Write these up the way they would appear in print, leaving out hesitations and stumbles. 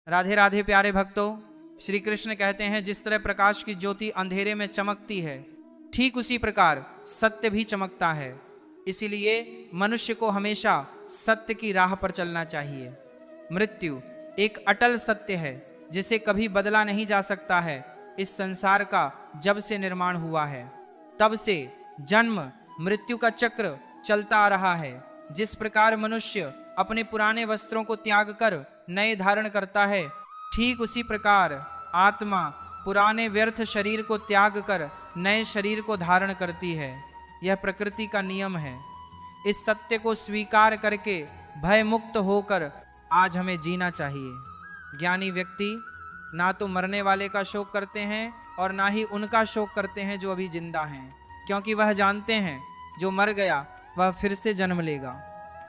राधे राधे प्यारे भक्तों, श्री कृष्ण कहते हैं जिस तरह प्रकाश की ज्योति अंधेरे में चमकती है, ठीक उसी प्रकार सत्य भी चमकता है। इसीलिए मनुष्य को हमेशा सत्य की राह पर चलना चाहिए। मृत्यु एक अटल सत्य है जिसे कभी बदला नहीं जा सकता है। इस संसार का जब से निर्माण हुआ है तब से जन्म मृत्यु का चक्र चलता आ रहा है। जिस प्रकार मनुष्य अपने पुराने वस्त्रों को त्याग कर नए धारण करता है, ठीक उसी प्रकार आत्मा पुराने व्यर्थ शरीर को त्याग कर नए शरीर को धारण करती है। यह प्रकृति का नियम है। इस सत्य को स्वीकार करके भय मुक्त होकर आज हमें जीना चाहिए। ज्ञानी व्यक्ति ना तो मरने वाले का शोक करते हैं और ना ही उनका शोक करते हैं जो अभी जिंदा हैं, क्योंकि वह जानते हैं जो मर गया वह फिर से जन्म लेगा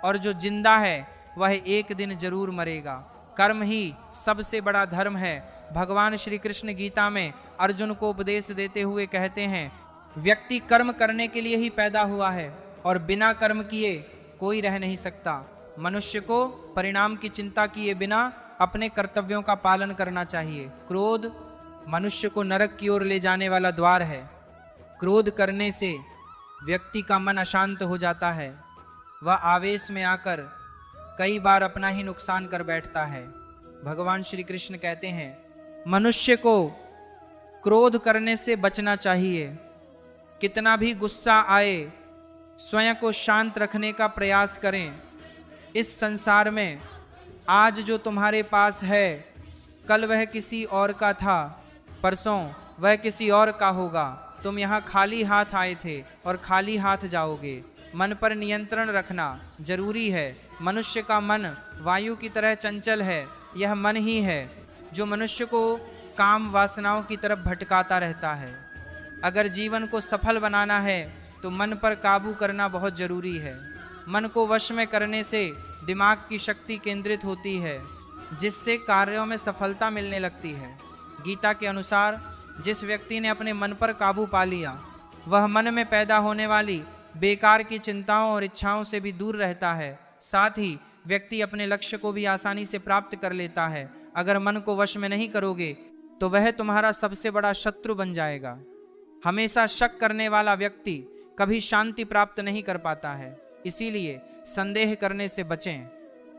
और जो जिंदा है वह एक दिन जरूर मरेगा। कर्म ही सबसे बड़ा धर्म है। भगवान श्री कृष्ण गीता में अर्जुन को उपदेश देते हुए कहते हैं, व्यक्ति कर्म करने के लिए ही पैदा हुआ है और बिना कर्म किए कोई रह नहीं सकता। मनुष्य को परिणाम की चिंता किए बिना अपने कर्तव्यों का पालन करना चाहिए। क्रोध मनुष्य को नरक की ओर ले जाने वाला द्वार है। क्रोध करने से व्यक्ति का मन अशांत हो जाता है। वह आवेश में आकर कई बार अपना ही नुकसान कर बैठता है। भगवान श्री कृष्ण कहते हैं मनुष्य को क्रोध करने से बचना चाहिए। कितना भी गुस्सा आए स्वयं को शांत रखने का प्रयास करें। इस संसार में आज जो तुम्हारे पास है कल वह किसी और का था, परसों वह किसी और का होगा। तुम यहाँ खाली हाथ आए थे और खाली हाथ जाओगे। मन पर नियंत्रण रखना जरूरी है। मनुष्य का मन वायु की तरह चंचल है। यह मन ही है जो मनुष्य को काम वासनाओं की तरफ भटकाता रहता है। अगर जीवन को सफल बनाना है तो मन पर काबू करना बहुत जरूरी है। मन को वश में करने से दिमाग की शक्ति केंद्रित होती है, जिससे कार्यों में सफलता मिलने लगती है। गीता के अनुसार जिस व्यक्ति ने अपने मन पर काबू पा लिया वह मन में पैदा होने वाली बेकार की चिंताओं और इच्छाओं से भी दूर रहता है। साथ ही व्यक्ति अपने लक्ष्य को भी आसानी से प्राप्त कर लेता है। अगर मन को वश में नहीं करोगे तो वह तुम्हारा सबसे बड़ा शत्रु बन जाएगा। हमेशा शक करने वाला व्यक्ति कभी शांति प्राप्त नहीं कर पाता है। इसीलिए संदेह करने से बचें।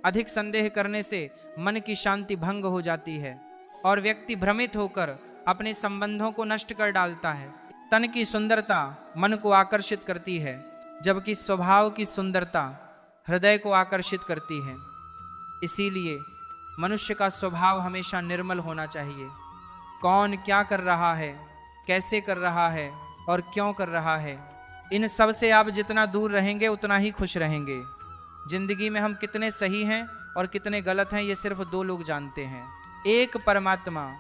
अधिक संदेह करने से मन की शांति भंग हो जाती है और व्यक्ति भ्रमित होकर अपने संबंधों को नष्ट कर डालता है। तन की सुंदरता मन को आकर्षित करती है, जबकि स्वभाव की सुंदरता हृदय को आकर्षित करती है। इसीलिए मनुष्य का स्वभाव हमेशा निर्मल होना चाहिए। कौन क्या कर रहा है, कैसे कर रहा है और क्यों कर रहा है, इन सब से आप जितना दूर रहेंगे उतना ही खुश रहेंगे। जिंदगी में हम कितने सही हैं और कितने गलत हैं ये सिर्फ दो लोग जानते हैं, एक परमात्मा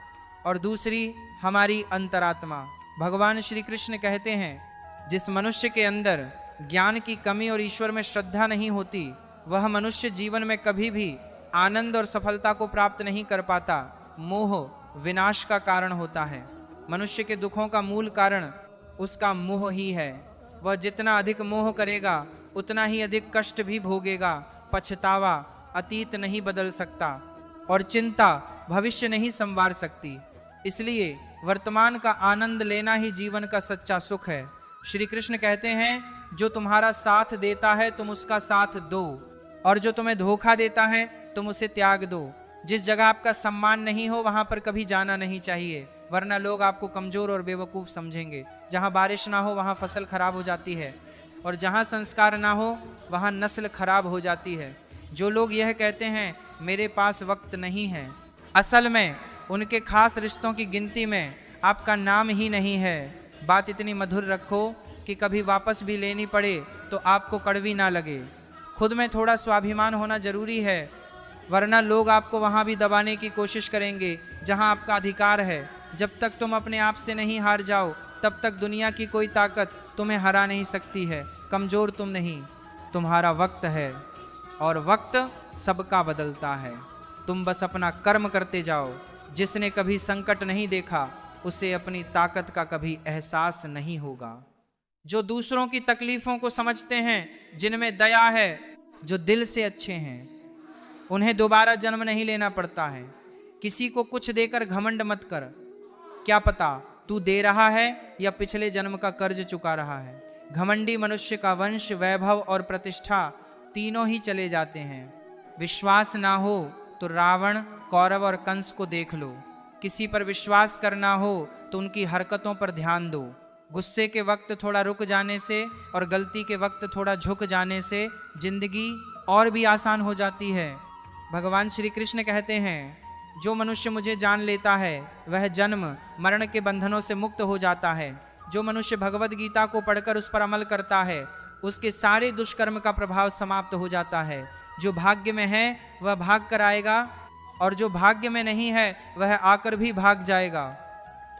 और दूसरी हमारी अंतरात्मा। भगवान श्री कृष्ण कहते हैं जिस मनुष्य के अंदर ज्ञान की कमी और ईश्वर में श्रद्धा नहीं होती वह मनुष्य जीवन में कभी भी आनंद और सफलता को प्राप्त नहीं कर पाता। मोह विनाश का कारण होता है। मनुष्य के दुखों का मूल कारण उसका मोह ही है। वह जितना अधिक मोह करेगा उतना ही अधिक कष्ट भी भोगेगा। पछतावा अतीत नहीं बदल सकता और चिंता भविष्य नहीं संवार सकती। इसलिए वर्तमान का आनंद लेना ही जीवन का सच्चा सुख है। श्री कृष्ण कहते हैं जो तुम्हारा साथ देता है तुम उसका साथ दो और जो तुम्हें धोखा देता है तुम उसे त्याग दो। जिस जगह आपका सम्मान नहीं हो वहां पर कभी जाना नहीं चाहिए, वरना लोग आपको कमजोर और बेवकूफ समझेंगे। जहां बारिश ना हो वहां फसल खराब हो जाती है और जहां संस्कार ना हो वहां नस्ल खराब हो जाती है। जो लोग यह कहते हैं मेरे पास वक्त नहीं है, असल में उनके खास रिश्तों की गिनती में आपका नाम ही नहीं है। बात इतनी मधुर रखो कि कभी वापस भी लेनी पड़े तो आपको कड़वी ना लगे। खुद में थोड़ा स्वाभिमान होना जरूरी है, वरना लोग आपको वहाँ भी दबाने की कोशिश करेंगे जहाँ आपका अधिकार है। जब तक तुम अपने आप से नहीं हार जाओ तब तक दुनिया की कोई ताकत तुम्हें हरा नहीं सकती है। कमज़ोर तुम नहीं, तुम्हारा वक्त है और वक्त सबका बदलता है। तुम बस अपना कर्म करते जाओ। जिसने कभी संकट नहीं देखा उसे अपनी ताकत का कभी एहसास नहीं होगा। जो दूसरों की तकलीफों को समझते हैं, जिनमें दया है, जो दिल से अच्छे हैं, उन्हें दोबारा जन्म नहीं लेना पड़ता है। किसी को कुछ देकर घमंड मत कर, क्या पता तू दे रहा है या पिछले जन्म का कर्ज चुका रहा है। घमंडी मनुष्य का वंश, वैभव और प्रतिष्ठा तीनों ही चले जाते हैं। विश्वास ना हो तो रावण, कौरव और कंस को देख लो। किसी पर विश्वास करना हो तो उनकी हरकतों पर ध्यान दो। गुस्से के वक्त थोड़ा रुक जाने से और गलती के वक्त थोड़ा झुक जाने से जिंदगी और भी आसान हो जाती है। भगवान श्री कृष्ण कहते हैं, जो मनुष्य मुझे जान लेता है वह जन्म मरण के बंधनों से मुक्त हो जाता है। जो मनुष्य भगवद गीता को पढ़कर उस पर अमल करता है उसके सारे दुष्कर्म का प्रभाव समाप्त हो जाता है। जो भाग्य में है वह भाग कर आएगा और जो भाग्य में नहीं है वह आकर भी भाग जाएगा।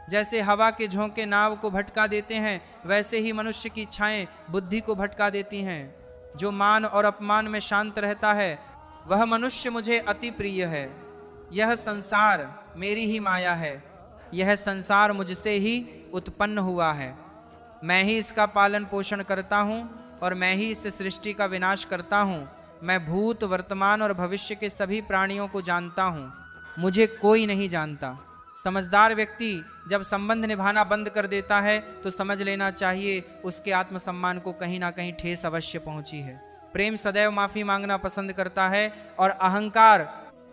जैसे हवा के झोंके नाव को भटका देते हैं, वैसे ही मनुष्य की इच्छाएं बुद्धि को भटका देती हैं। जो मान और अपमान में शांत रहता है वह मनुष्य मुझे अति प्रिय है। यह संसार मेरी ही माया है, यह संसार मुझसे ही उत्पन्न हुआ है। मैं ही इसका पालन पोषण करता हूँ और मैं ही इस सृष्टि का विनाश करता हूँ। मैं भूत, वर्तमान और भविष्य के सभी प्राणियों को जानता हूँ, मुझे कोई नहीं जानता। समझदार व्यक्ति जब संबंध निभाना बंद कर देता है तो समझ लेना चाहिए उसके आत्मसम्मान को कहीं ना कहीं ठेस अवश्य पहुंची है। प्रेम सदैव माफी मांगना पसंद करता है और अहंकार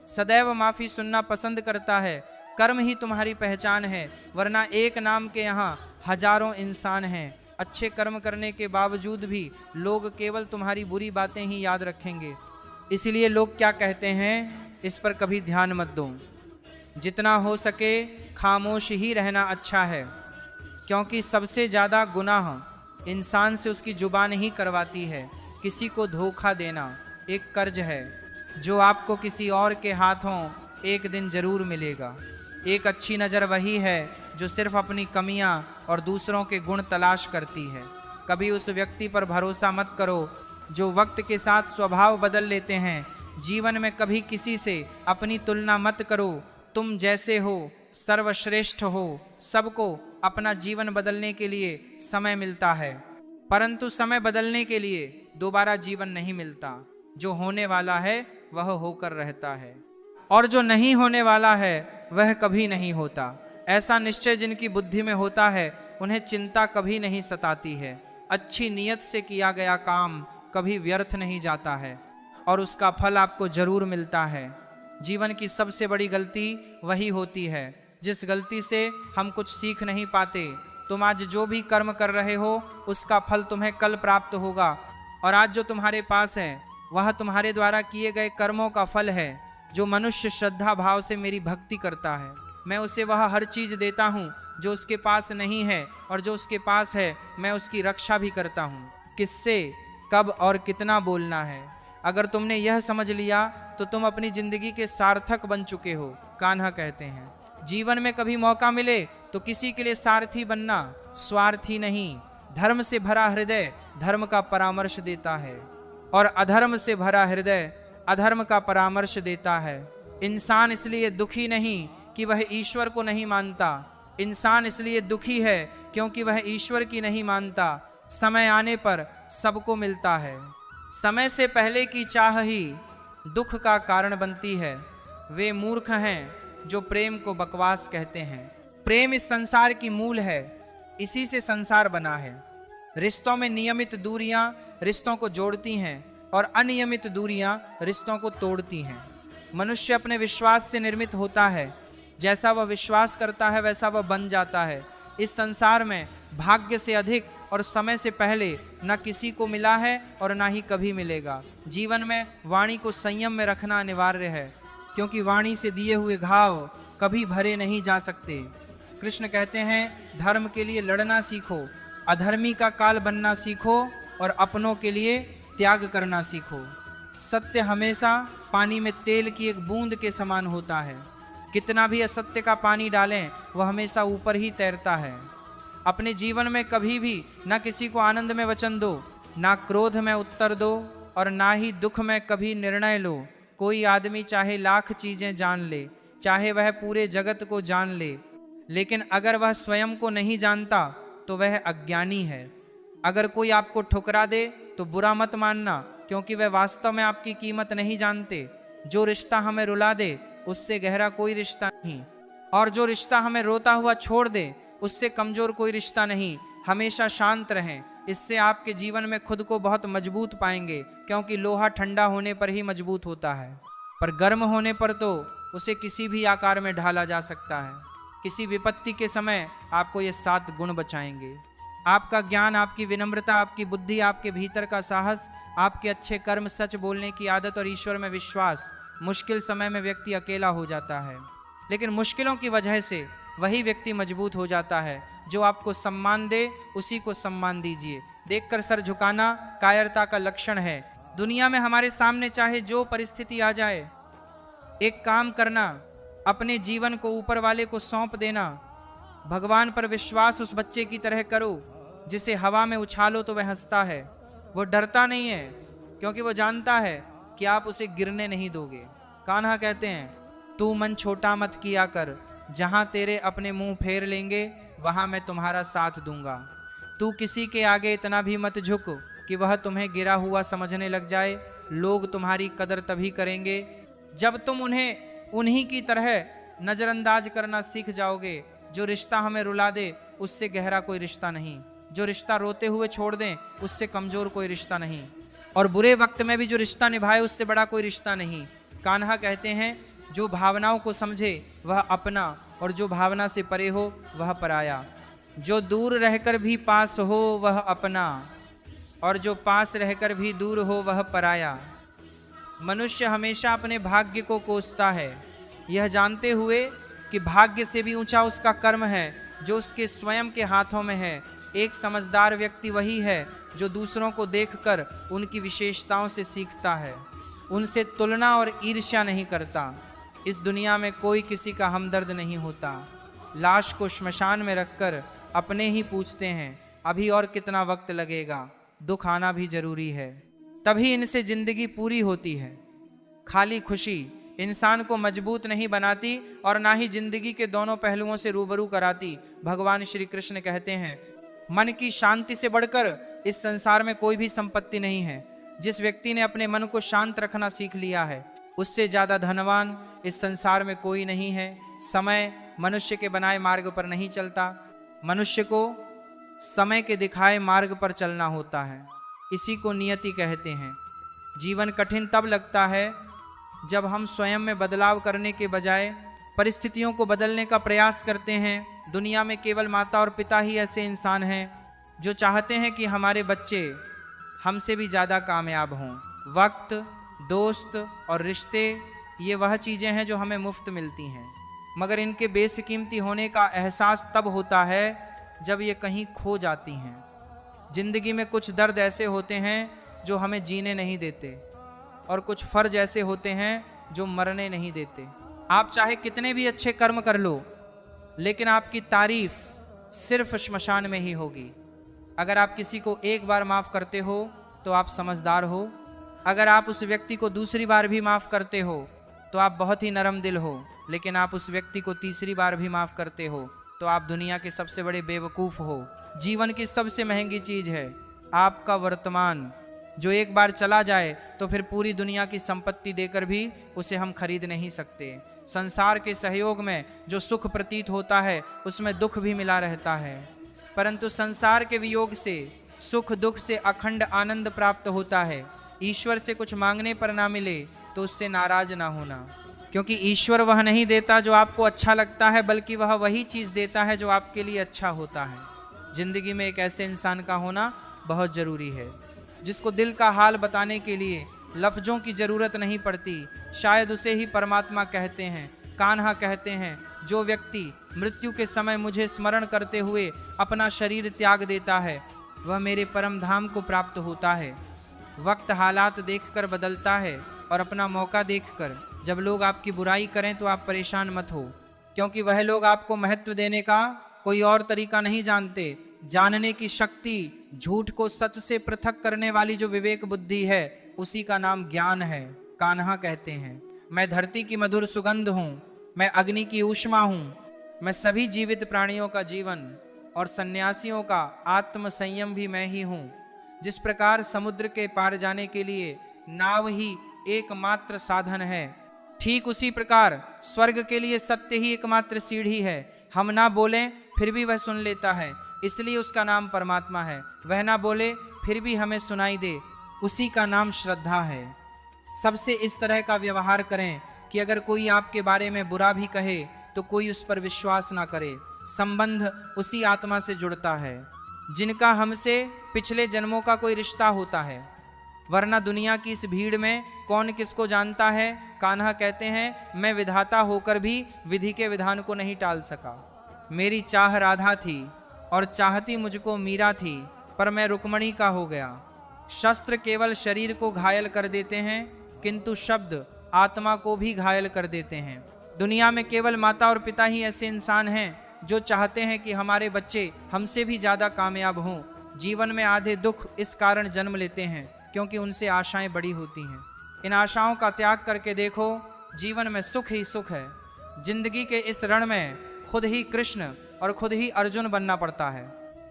सदैव माफी सुनना पसंद करता है। कर्म ही तुम्हारी पहचान है, वरना एक नाम के यहाँ हजारों इंसान हैं। अच्छे कर्म करने के बावजूद भी लोग केवल तुम्हारी बुरी बातें ही याद रखेंगे। इसलिए लोग क्या कहते हैं इस पर कभी ध्यान मत दो। जितना हो सके खामोश ही रहना अच्छा है, क्योंकि सबसे ज़्यादा गुनाह इंसान से उसकी जुबान ही करवाती है। किसी को धोखा देना एक कर्ज है जो आपको किसी और के हाथों एक दिन जरूर मिलेगा। एक अच्छी नज़र वही है जो सिर्फ अपनी कमियां और दूसरों के गुण तलाश करती है। कभी उस व्यक्ति पर भरोसा मत करो जो वक्त के साथ स्वभाव बदल लेते हैं। जीवन में कभी किसी से अपनी तुलना मत करो। तुम जैसे हो सर्वश्रेष्ठ हो। सबको अपना जीवन बदलने के लिए समय मिलता है, परंतु समय बदलने के लिए दोबारा जीवन नहीं मिलता। जो होने वाला है वह होकर रहता है और जो नहीं होने वाला है वह कभी नहीं होता। ऐसा निश्चय जिनकी बुद्धि में होता है उन्हें चिंता कभी नहीं सताती है। अच्छी नीयत से किया गया काम कभी व्यर्थ नहीं जाता है और उसका फल आपको जरूर मिलता है। जीवन की सबसे बड़ी गलती वही होती है जिस गलती से हम कुछ सीख नहीं पाते। तुम आज जो भी कर्म कर रहे हो उसका फल तुम्हें कल प्राप्त होगा और आज जो तुम्हारे पास है वह तुम्हारे द्वारा किए गए कर्मों का फल है। जो मनुष्य श्रद्धा भाव से मेरी भक्ति करता है मैं उसे वह हर चीज़ देता हूँ जो उसके पास नहीं है, और जो उसके पास है मैं उसकी रक्षा भी करता हूँ। किससे कब और कितना बोलना है, अगर तुमने यह समझ लिया तो तुम अपनी जिंदगी के सार्थक बन चुके हो। कान्हा कहते हैं जीवन में कभी मौका मिले तो किसी के लिए सारथी बनना, स्वार्थी नहीं। धर्म से भरा हृदय धर्म का परामर्श देता है और अधर्म से भरा हृदय अधर्म का परामर्श देता है। इंसान इसलिए दुखी नहीं कि वह ईश्वर को नहीं मानता, इंसान इसलिए दुखी है क्योंकि वह ईश्वर की नहीं मानता। समय आने पर सबको मिलता है, समय से पहले की चाह ही दुख का कारण बनती है। वे मूर्ख हैं जो प्रेम को बकवास कहते हैं। प्रेम इस संसार की मूल है, इसी से संसार बना है। रिश्तों में नियमित दूरियां रिश्तों को जोड़ती हैं और अनियमित दूरियां रिश्तों को तोड़ती हैं। मनुष्य अपने विश्वास से निर्मित होता है, जैसा वह विश्वास करता है वैसा वह बन जाता है। इस संसार में भाग्य से अधिक और समय से पहले न किसी को मिला है और ना ही कभी मिलेगा। जीवन में वाणी को संयम में रखना अनिवार्य है, क्योंकि वाणी से दिए हुए घाव कभी भरे नहीं जा सकते। कृष्ण कहते हैं धर्म के लिए लड़ना सीखो, अधर्मी का काल बनना सीखो और अपनों के लिए त्याग करना सीखो। सत्य हमेशा पानी में तेल की एक बूंद के समान होता है। कितना भी असत्य का पानी डालें वह हमेशा ऊपर ही तैरता है। अपने जीवन में कभी भी न किसी को आनंद में वचन दो, ना क्रोध में उत्तर दो और ना ही दुख में कभी निर्णय लो। कोई आदमी चाहे लाख चीजें जान ले, चाहे वह पूरे जगत को जान ले, लेकिन अगर वह स्वयं को नहीं जानता तो वह अज्ञानी है। अगर कोई आपको ठुकरा दे तो बुरा मत मानना, क्योंकि वह वास्तव में आपकी कीमत नहीं जानते। जो रिश्ता हमें रुला दे उससे गहरा कोई रिश्ता नहीं, और जो रिश्ता हमें रोता हुआ छोड़ दे उससे कमजोर कोई रिश्ता नहीं। हमेशा शांत रहें, इससे आपके जीवन में खुद को बहुत मजबूत पाएंगे, क्योंकि लोहा ठंडा होने पर ही मजबूत होता है, पर गर्म होने पर तो उसे किसी भी आकार में ढाला जा सकता है। किसी विपत्ति के समय आपको ये 7 गुण बचाएंगे। आपका ज्ञान, आपकी विनम्रता, आपकी बुद्धि, आपके भीतर का साहस, आपके अच्छे कर्म, सच बोलने की आदत और ईश्वर में विश्वास। मुश्किल समय में व्यक्ति अकेला हो जाता है, लेकिन मुश्किलों की वजह से वही व्यक्ति मजबूत हो जाता है। जो आपको सम्मान दे उसी को सम्मान दीजिए। देखकर सर झुकाना कायरता का लक्षण है। दुनिया में हमारे सामने चाहे जो परिस्थिति आ जाए, एक काम करना, अपने जीवन को ऊपर वाले को सौंप देना। भगवान पर विश्वास उस बच्चे की तरह करो जिसे हवा में उछालो तो वह हंसता है। वो डरता नहीं है, क्योंकि वो जानता है कि आप उसे गिरने नहीं दोगे। कान्हा कहते हैं, तू मन छोटा मत किया कर, जहां तेरे अपने मुंह फेर लेंगे वहां मैं तुम्हारा साथ दूंगा। तू किसी के आगे इतना भी मत झुक कि वह तुम्हें गिरा हुआ समझने लग जाए। लोग तुम्हारी कदर तभी करेंगे जब तुम उन्हें उन्हीं की तरह नजरअंदाज करना सीख जाओगे। जो रिश्ता हमें रुला दे उससे गहरा कोई रिश्ता नहीं, जो रिश्ता रोते हुए छोड़ दें उससे कमजोर कोई रिश्ता नहीं, और बुरे वक्त में भी जो रिश्ता निभाए उससे बड़ा कोई रिश्ता नहीं। कान्हा कहते हैं, जो भावनाओं को समझे वह अपना, और जो भावना से परे हो वह पराया। जो दूर रहकर भी पास हो वह अपना, और जो पास रहकर भी दूर हो वह पराया। मनुष्य हमेशा अपने भाग्य को कोसता है, यह जानते हुए कि भाग्य से भी ऊंचा उसका कर्म है जो उसके स्वयं के हाथों में है। एक समझदार व्यक्ति वही है जो दूसरों को देखकर उनकी विशेषताओं से सीखता है, उनसे तुलना और ईर्ष्या नहीं करता। इस दुनिया में कोई किसी का हमदर्द नहीं होता। लाश को श्मशान में रखकर अपने ही पूछते हैं, अभी और कितना वक्त लगेगा, दुख आना भी जरूरी है, तभी इनसे जिंदगी पूरी होती है। खाली खुशी इंसान को मजबूत नहीं बनाती और ना ही जिंदगी के दोनों पहलुओं से रूबरू कराती। भगवान श्री कृष्ण कहते हैं, मन की शांति से बढ़कर इस संसार में कोई भी संपत्ति नहीं है। जिस व्यक्ति ने अपने मन को शांत रखना सीख लिया है, उससे ज्यादा धनवान इस संसार में कोई नहीं है। समय मनुष्य के बनाए मार्ग पर नहीं चलता, मनुष्य को समय के दिखाए मार्ग पर चलना होता है। इसी को नियति कहते हैं। जीवन कठिन तब लगता है जब हम स्वयं में बदलाव करने के बजाय परिस्थितियों को बदलने का प्रयास करते हैं। दुनिया में केवल माता और पिता ही ऐसे इंसान हैं जो चाहते हैं कि हमारे बच्चे हमसे भी ज़्यादा कामयाब हों। वक्त, दोस्त और रिश्ते, ये वह चीज़ें हैं जो हमें मुफ्त मिलती हैं, मगर इनके बेशकीमती होने का एहसास तब होता है जब ये कहीं खो जाती हैं। जिंदगी में कुछ दर्द ऐसे होते हैं जो हमें जीने नहीं देते, और कुछ फर्ज ऐसे होते हैं जो मरने नहीं देते। आप चाहे कितने भी अच्छे कर्म कर लो, लेकिन आपकी तारीफ सिर्फ श्मशान में ही होगी। अगर आप किसी को एक बार माफ़ करते हो तो आप समझदार हो। अगर आप उस व्यक्ति को दूसरी बार भी माफ़ करते हो तो आप बहुत ही नरम दिल हो। लेकिन आप उस व्यक्ति को तीसरी बार भी माफ़ करते हो तो आप दुनिया के सबसे बड़े बेवकूफ़ हो। जीवन की सबसे महंगी चीज़ है आपका वर्तमान, जो एक बार चला जाए तो फिर पूरी दुनिया की संपत्ति देकर भी उसे हम खरीद नहीं सकते। संसार के सहयोग में जो सुख प्रतीत होता है उसमें दुख भी मिला रहता है, परंतु संसार के वियोग से, सुख दुख से अखंड आनंद प्राप्त होता है। ईश्वर से कुछ मांगने पर ना मिले तो उससे नाराज ना होना, क्योंकि ईश्वर वह नहीं देता जो आपको अच्छा लगता है, बल्कि वह वही चीज़ देता है जो आपके लिए अच्छा होता है। जिंदगी में एक ऐसे इंसान का होना बहुत ज़रूरी है जिसको दिल का हाल बताने के लिए लफ्ज़ों की ज़रूरत नहीं पड़ती। शायद उसे ही परमात्मा कहते हैं। कान्हा कहते हैं, जो व्यक्ति मृत्यु के समय मुझे स्मरण करते हुए अपना शरीर त्याग देता है वह मेरे परम धाम को प्राप्त होता है। वक्त हालात देखकर बदलता है, और अपना मौका देखकर जब लोग आपकी बुराई करें तो आप परेशान मत हो, क्योंकि वह लोग आपको महत्व देने का कोई और तरीका नहीं जानते। जानने की शक्ति, झूठ को सच से पृथक करने वाली जो विवेक बुद्धि है, उसी का नाम ज्ञान है। कान्हा कहते हैं, मैं धरती की मधुर सुगंध हूँ, मैं अग्नि की ऊष्मा हूँ, मैं सभी जीवित प्राणियों का जीवन और सन्यासियों का आत्म संयम भी मैं ही हूँ। जिस प्रकार समुद्र के पार जाने के लिए नाव ही एकमात्र साधन है, ठीक उसी प्रकार स्वर्ग के लिए सत्य ही एकमात्र सीढ़ी है। हम ना बोलें फिर भी वह सुन लेता है, इसलिए उसका नाम परमात्मा है। वह ना बोले फिर भी हमें सुनाई दे, उसी का नाम श्रद्धा है। सबसे इस तरह का व्यवहार करें कि अगर कोई आपके बारे में बुरा भी कहे तो कोई उस पर विश्वास ना करे। संबंध उसी आत्मा से जुड़ता है जिनका हमसे पिछले जन्मों का कोई रिश्ता होता है, वरना दुनिया की इस भीड़ में कौन किसको जानता है। कान्हा कहते हैं, मैं विधाता होकर भी विधि के विधान को नहीं टाल सका। मेरी चाह राधा थी और चाहती मुझको मीरा थी, पर मैं रुक्मणी का हो गया। शस्त्र केवल शरीर को घायल कर देते हैं, किंतु शब्द आत्मा को भी घायल कर देते हैं। दुनिया में केवल माता और पिता ही ऐसे इंसान हैं जो चाहते हैं कि हमारे बच्चे हमसे भी ज़्यादा कामयाब हों। जीवन में आधे दुख इस कारण जन्म लेते हैं क्योंकि उनसे आशाएं बड़ी होती हैं। इन आशाओं का त्याग करके देखो, जीवन में सुख ही सुख है। जिंदगी के इस रण में खुद ही कृष्ण और खुद ही अर्जुन बनना पड़ता है।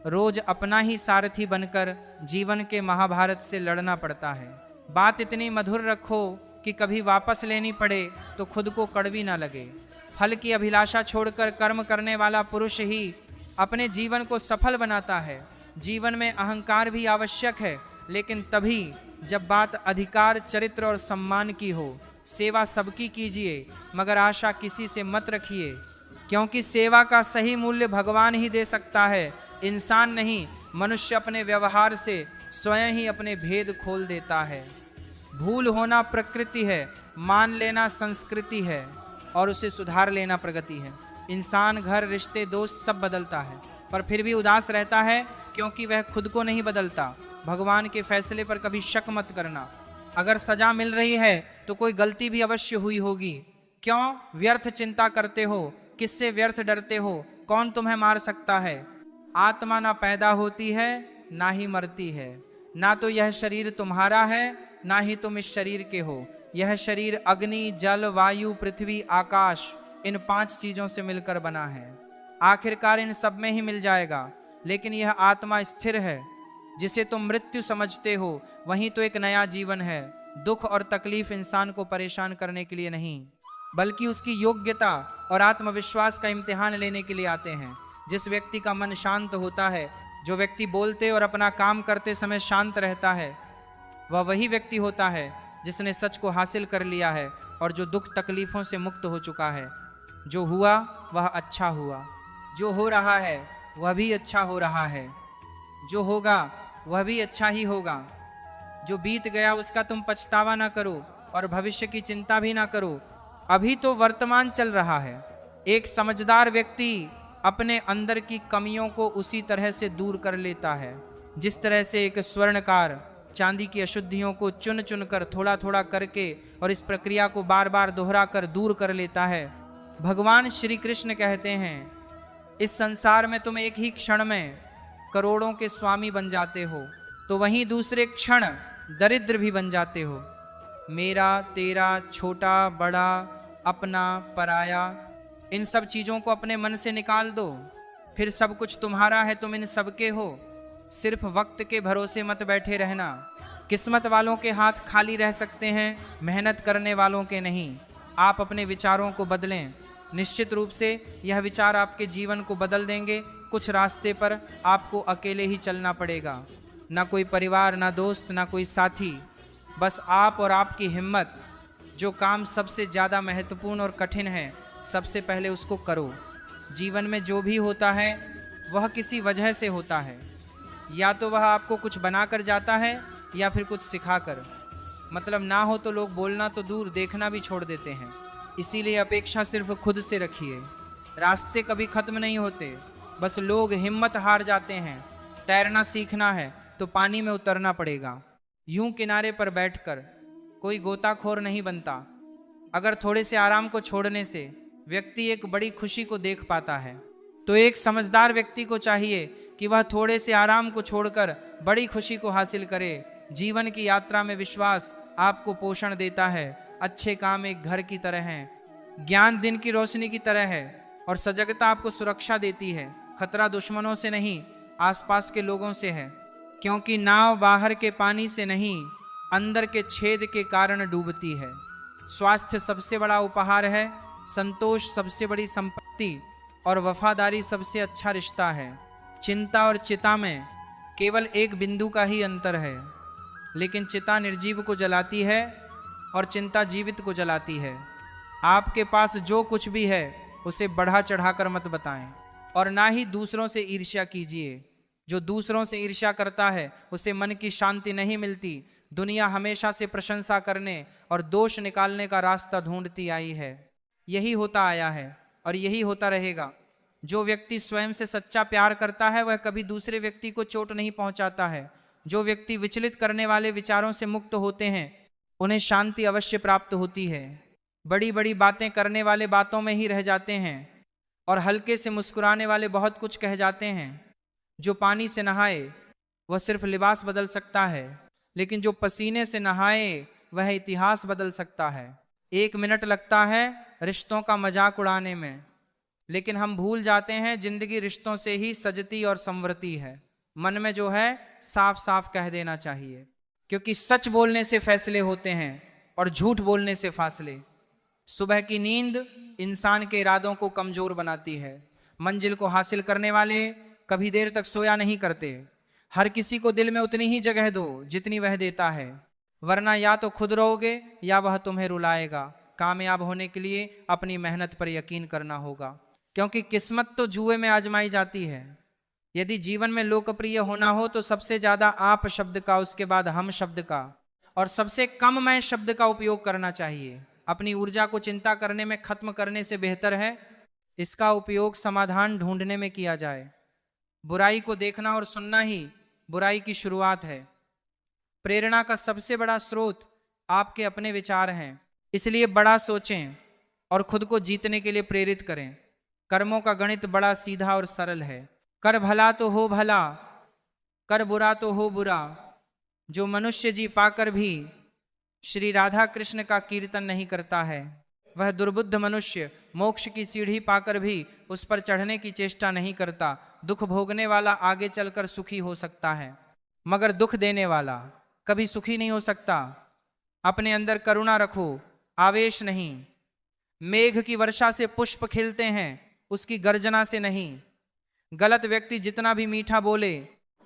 रोज अपना ही सारथी बनकर जीवन के महाभारत से लड़ना पड़ता है। बात इतनी मधुर रखो कि कभी वापस लेनी पड़े तो खुद को कड़वी ना लगे। फल की अभिलाषा छोड़कर कर्म करने वाला पुरुष ही अपने जीवन को सफल बनाता है। जीवन में अहंकार भी आवश्यक है, लेकिन तभी जब बात अधिकार, चरित्र और सम्मान की हो। सेवा सबकी कीजिए, मगर आशा किसी से मत रखिए, क्योंकि सेवा का सही मूल्य भगवान ही दे सकता है, इंसान नहीं। मनुष्य अपने व्यवहार से स्वयं ही अपने भेद खोल देता है। भूल होना प्रकृति है, मान लेना संस्कृति है और उसे सुधार लेना प्रगति है। इंसान, घर, रिश्ते, दोस्त सब बदलता है, पर फिर भी उदास रहता है क्योंकि वह खुद को नहीं बदलता। भगवान के फैसले पर कभी शक मत करना। अगर सजा मिल रही है तो कोई गलती भी अवश्य हुई होगी। क्यों व्यर्थ चिंता करते हो? किससे व्यर्थ डरते हो? कौन तुम्हें मार सकता है? आत्मा ना पैदा होती है ना ही मरती है। ना तो यह शरीर तुम्हारा है, ना ही तुम इस शरीर के हो। यह शरीर अग्नि, जल, वायु, पृथ्वी, आकाश, इन 5 चीजों से मिलकर बना है। आखिरकार इन सब में ही मिल जाएगा, लेकिन यह आत्मा स्थिर है। जिसे तुम मृत्यु समझते हो वहीं तो एक नया जीवन है। दुख और तकलीफ इंसान को परेशान करने के लिए नहीं, बल्कि उसकी योग्यता और आत्मविश्वास का इम्तिहान लेने के लिए आते हैं। जिस व्यक्ति का मन शांत होता है, जो व्यक्ति बोलते और अपना काम करते समय शांत रहता है, वह वही व्यक्ति होता है जिसने सच को हासिल कर लिया है और जो दुख तकलीफों से मुक्त हो चुका है। जो हुआ वह अच्छा हुआ, जो हो रहा है वह भी अच्छा हो रहा है, जो होगा वह भी अच्छा ही होगा। जो बीत गया उसका तुम पछतावा ना करो और भविष्य की चिंता भी ना करो। अभी तो वर्तमान चल रहा है। एक समझदार व्यक्ति अपने अंदर की कमियों को उसी तरह से दूर कर लेता है जिस तरह से एक स्वर्णकार चांदी की अशुद्धियों को चुन चुन कर थोड़ा थोड़ा करके और इस प्रक्रिया को बार बार दोहरा कर दूर कर लेता है। भगवान श्री कृष्ण कहते हैं, इस संसार में तुम एक ही क्षण में करोड़ों के स्वामी बन जाते हो, तो वहीं दूसरे क्षण दरिद्र भी बन जाते हो। मेरा, तेरा, छोटा, बड़ा, अपना, पराया, इन सब चीज़ों को अपने मन से निकाल दो, फिर सब कुछ तुम्हारा है, तुम इन सबके हो। सिर्फ वक्त के भरोसे मत बैठे रहना। किस्मत वालों के हाथ खाली रह सकते हैं, मेहनत करने वालों के नहीं। आप अपने विचारों को बदलें। निश्चित रूप से यह विचार आपके जीवन को बदल देंगे। कुछ रास्ते पर आपको अकेले ही चलना पड़ेगा, ना कोई परिवार, ना दोस्त, ना कोई साथी, बस आप और आपकी हिम्मत। जो काम सबसे ज़्यादा महत्वपूर्ण और कठिन है, सबसे पहले उसको करो। जीवन में जो भी होता है वह किसी वजह से होता है। या तो वह आपको कुछ बनाकर जाता है या फिर कुछ सिखाकर। मतलब ना हो तो लोग बोलना तो दूर, देखना भी छोड़ देते हैं। इसीलिए अपेक्षा सिर्फ खुद से रखिए। रास्ते कभी खत्म नहीं होते, बस लोग हिम्मत हार जाते हैं। तैरना सीखना है तो पानी में उतरना पड़ेगा। यूं किनारे पर बैठकर कोई गोताखोर नहीं बनता। अगर थोड़े से आराम को छोड़ने से व्यक्ति एक बड़ी खुशी को देख पाता है, तो एक समझदार व्यक्ति को चाहिए कि वह थोड़े से आराम को छोड़कर बड़ी खुशी को हासिल करे। जीवन की यात्रा में विश्वास आपको पोषण देता है। अच्छे काम एक घर की तरह हैं, ज्ञान दिन की रोशनी की तरह है और सजगता आपको सुरक्षा देती है। खतरा दुश्मनों से नहीं, आसपास के लोगों से है, क्योंकि नाव बाहर के पानी से नहीं, अंदर के छेद के कारण डूबती है। स्वास्थ्य सबसे बड़ा उपहार है, संतोष सबसे बड़ी संपत्ति और वफादारी सबसे अच्छा रिश्ता है। चिंता और चिता में केवल एक बिंदु का ही अंतर है, लेकिन चिता निर्जीव को जलाती है और चिंता जीवित को जलाती है। आपके पास जो कुछ भी है उसे बढ़ा चढ़ाकर मत बताएं और ना ही दूसरों से ईर्ष्या कीजिए। जो दूसरों से ईर्ष्या करता है उसे मन की शांति नहीं मिलती। दुनिया हमेशा से प्रशंसा करने और दोष निकालने का रास्ता ढूंढती आई है। यही होता आया है और यही होता रहेगा। जो व्यक्ति स्वयं से सच्चा प्यार करता है वह कभी दूसरे व्यक्ति को चोट नहीं पहुंचाता है। जो व्यक्ति विचलित करने वाले विचारों से मुक्त होते हैं उन्हें शांति अवश्य प्राप्त होती है। बड़ी बड़ी बातें करने वाले बातों में ही रह जाते हैं और हल्के से मुस्कुराने वाले बहुत कुछ कह जाते हैं। जो पानी से नहाए वह सिर्फ लिबास बदल सकता है, लेकिन जो पसीने से नहाए वह इतिहास बदल सकता है। 1 मिनट लगता है रिश्तों का मजाक उड़ाने में, लेकिन हम भूल जाते हैं जिंदगी रिश्तों से ही सजती और संवरती है। मन में जो है साफ साफ कह देना चाहिए, क्योंकि सच बोलने से फैसले होते हैं और झूठ बोलने से फासले। सुबह की नींद इंसान के इरादों को कमजोर बनाती है। मंजिल को हासिल करने वाले कभी देर तक सोया नहीं करते। हर किसी को दिल में उतनी ही जगह दो जितनी वह देता है, वरना या तो खुद रोओगे या वह तुम्हें रुलाएगा। कामयाब होने के लिए अपनी मेहनत पर यकीन करना होगा, क्योंकि किस्मत तो जुए में आजमाई जाती है। यदि जीवन में लोकप्रिय होना हो तो सबसे ज्यादा आप शब्द का, उसके बाद हम शब्द का और सबसे कम मैं शब्द का उपयोग करना चाहिए। अपनी ऊर्जा को चिंता करने में खत्म करने से बेहतर है इसका उपयोग समाधान ढूंढने में किया जाए। बुराई को देखना और सुनना ही बुराई की शुरुआत है। प्रेरणा का सबसे बड़ा स्रोत आपके अपने विचार हैं, इसलिए बड़ा सोचें और खुद को जीतने के लिए प्रेरित करें। कर्मों का गणित बड़ा सीधा और सरल है। कर भला तो हो भला, कर बुरा तो हो बुरा। जो मनुष्य जी पाकर भी श्री राधा कृष्ण का कीर्तन नहीं करता है वह दुर्बुद्ध मनुष्य मोक्ष की सीढ़ी पाकर भी उस पर चढ़ने की चेष्टा नहीं करता। दुख भोगने वाला आगे चलकर सुखी हो सकता है, मगर दुख देने वाला कभी सुखी नहीं हो सकता। अपने अंदर करुणा रखो, आवेश नहीं। मेघ की वर्षा से पुष्प खिलते हैं, उसकी गर्जना से नहीं। गलत व्यक्ति जितना भी मीठा बोले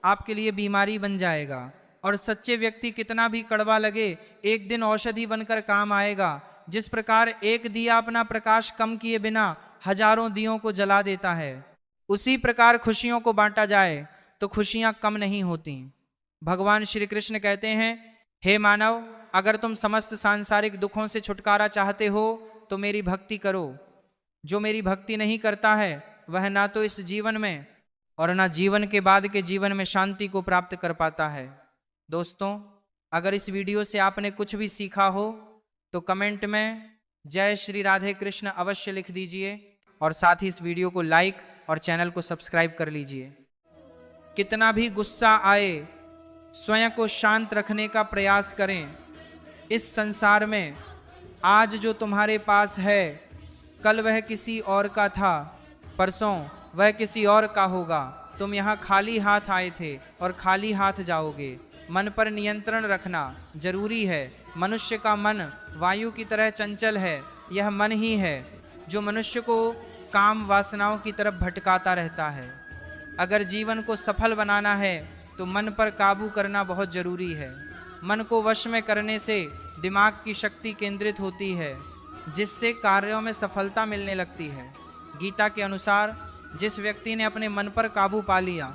आपके लिए बीमारी बन जाएगा, और सच्चे व्यक्ति कितना भी कड़वा लगे एक दिन औषधि बनकर काम आएगा। जिस प्रकार एक दिया अपना प्रकाश कम किए बिना हजारों दियों को जला देता है, उसी प्रकार खुशियों को बांटा जाए तो खुशियां कम नहीं होती। भगवान श्री कृष्ण कहते हैं, हे मानव, अगर तुम समस्त सांसारिक दुखों से छुटकारा चाहते हो तो मेरी भक्ति करो। जो मेरी भक्ति नहीं करता है वह ना तो इस जीवन में और ना जीवन के बाद के जीवन में शांति को प्राप्त कर पाता है। दोस्तों, अगर इस वीडियो से आपने कुछ भी सीखा हो तो कमेंट में जय श्री राधे कृष्ण अवश्य लिख दीजिए और साथ ही इस वीडियो को लाइक और चैनल को सब्सक्राइब कर लीजिए। कितना भी गुस्सा आए स्वयं को शांत रखने का प्रयास करें। इस संसार में आज जो तुम्हारे पास है कल वह किसी और का था, परसों वह किसी और का होगा। तुम यहाँ खाली हाथ आए थे और खाली हाथ जाओगे। मन पर नियंत्रण रखना जरूरी है। मनुष्य का मन वायु की तरह चंचल है। यह मन ही है जो मनुष्य को काम वासनाओं की तरफ भटकाता रहता है। अगर जीवन को सफल बनाना है तो मन पर काबू करना बहुत जरूरी है। मन को वश में करने से दिमाग की शक्ति केंद्रित होती है, जिससे कार्यों में सफलता मिलने लगती है। गीता के अनुसार जिस व्यक्ति ने अपने मन पर काबू पा लिया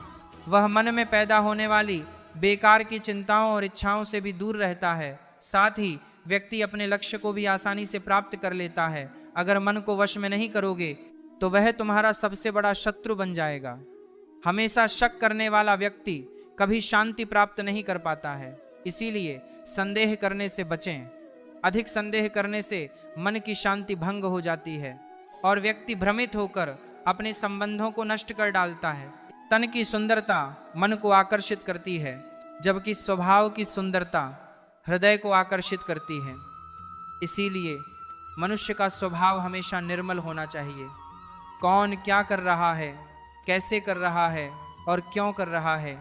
वह मन में पैदा होने वाली बेकार की चिंताओं और इच्छाओं से भी दूर रहता है। साथ ही व्यक्ति अपने लक्ष्य को भी आसानी से प्राप्त कर लेता है। अगर मन को वश में नहीं करोगे तो वह तुम्हारा सबसे बड़ा शत्रु बन जाएगा। हमेशा शक करने वाला व्यक्ति कभी शांति प्राप्त नहीं कर पाता है। इसीलिए संदेह करने से बचें। अधिक संदेह करने से मन की शांति भंग हो जाती है और व्यक्ति भ्रमित होकर अपने संबंधों को नष्ट कर डालता है। तन की सुंदरता मन को आकर्षित करती है, जबकि स्वभाव की सुंदरता हृदय को आकर्षित करती है। इसीलिए मनुष्य का स्वभाव हमेशा निर्मल होना चाहिए। कौन क्या कर रहा है, कैसे कर रहा है और क्यों कर रहा है,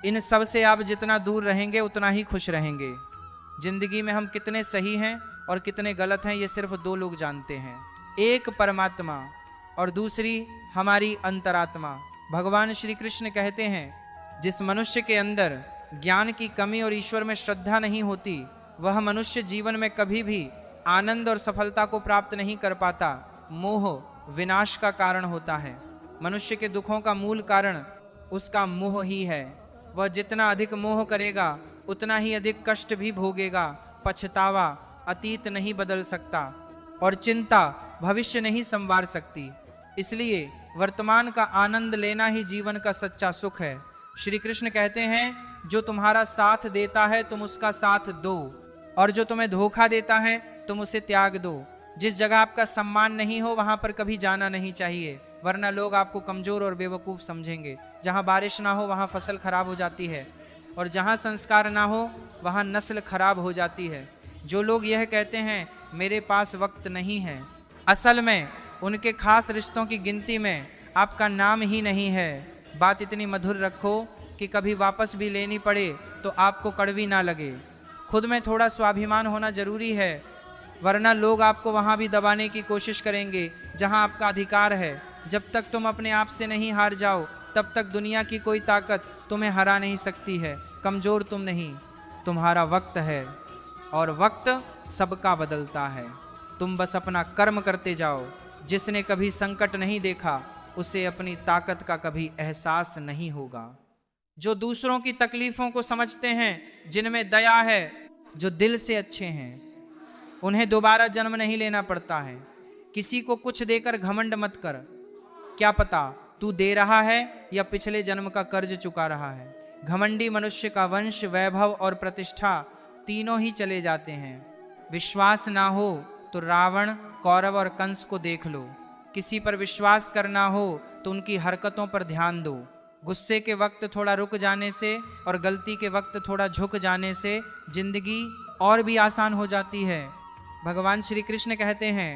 इन सब से आप जितना दूर रहेंगे उतना ही खुश रहेंगे। जिंदगी में हम कितने सही हैं और कितने गलत हैं ये सिर्फ दो लोग जानते हैं, एक परमात्मा और दूसरी हमारी अंतरात्मा। भगवान श्री कृष्ण कहते हैं जिस मनुष्य के अंदर ज्ञान की कमी और ईश्वर में श्रद्धा नहीं होती, वह मनुष्य जीवन में कभी भी आनंद और सफलता को प्राप्त नहीं कर पाता। मोह विनाश का कारण होता है। मनुष्य के दुखों का मूल कारण उसका मोह ही है। वह जितना अधिक मोह करेगा उतना ही अधिक कष्ट भी भोगेगा। पछतावा अतीत नहीं बदल सकता और चिंता भविष्य नहीं संवार सकती। इसलिए वर्तमान का आनंद लेना ही जीवन का सच्चा सुख है। श्री कृष्ण कहते हैं जो तुम्हारा साथ देता है तुम उसका साथ दो, और जो तुम्हें धोखा देता है तुम उसे त्याग दो। जिस जगह आपका सम्मान नहीं हो वहां पर कभी जाना नहीं चाहिए, वरना लोग आपको कमजोर और बेवकूफ समझेंगे। जहां बारिश ना हो वहां फसल खराब हो जाती है, और जहां संस्कार ना हो वहां नस्ल खराब हो जाती है। जो लोग यह कहते हैं मेरे पास वक्त नहीं है, असल में उनके खास रिश्तों की गिनती में आपका नाम ही नहीं है। बात इतनी मधुर रखो कि कभी वापस भी लेनी पड़े तो आपको कड़वी ना लगे। खुद में थोड़ा स्वाभिमान होना जरूरी है, वरना लोग आपको वहां भी दबाने की कोशिश करेंगे जहां आपका अधिकार है। जब तक तुम अपने आप से नहीं हार जाओ तब तक दुनिया की कोई ताकत तुम्हें हरा नहीं सकती है। कमजोर तुम नहीं, तुम्हारा वक्त है, और वक्त सबका बदलता है। तुम बस अपना कर्म करते जाओ। जिसने कभी संकट नहीं देखा उसे अपनी ताकत का कभी एहसास नहीं होगा। जो दूसरों की तकलीफों को समझते हैं, जिनमें दया है, जो दिल से अच्छे हैं, उन्हें दोबारा जन्म नहीं लेना पड़ता है। किसी को कुछ देकर घमंड मत कर, क्या पता तू दे रहा है या पिछले जन्म का कर्ज चुका रहा है। घमंडी मनुष्य का वंश, वैभव और प्रतिष्ठा तीनों ही चले जाते हैं। विश्वास ना हो तो रावण, कौरव और कंस को देख लो। किसी पर विश्वास करना हो तो उनकी हरकतों पर ध्यान दो। गुस्से के वक्त थोड़ा रुक जाने से और गलती के वक्त थोड़ा झुक जाने से जिंदगी और भी आसान हो जाती है। भगवान श्री कृष्ण कहते हैं